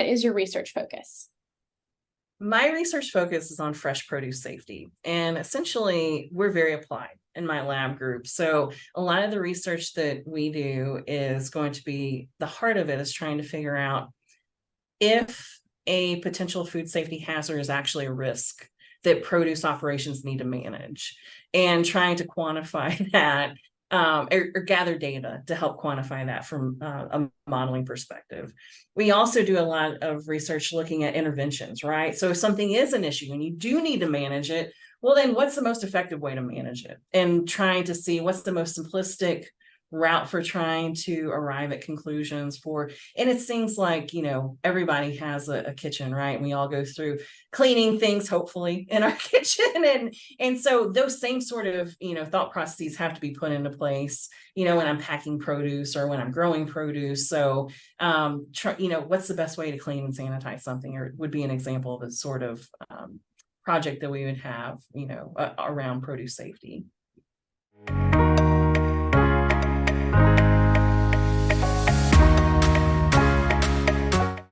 what is your research focus? My research focus is on fresh produce safety, and essentially we're very applied in my lab group. So a lot of the research that we do is going to be, the heart of it is trying to figure out if a potential food safety hazard is actually a risk that produce operations need to manage, and trying to quantify that, or gather data to help quantify that from a modeling perspective. We also do a lot of research looking at interventions, right? So if something is an issue and you do need to manage it, well, then what's the most effective way to manage it? And trying to see what's the most simplistic route for trying to arrive at conclusions for, and it's things like, everybody has a kitchen, right? We all go through cleaning things, hopefully, in our kitchen. And so those same sort of, thought processes have to be put into place, when I'm packing produce or when I'm growing produce. So, what's the best way to clean and sanitize something, or would be an example of a sort of project that we would have, around produce safety.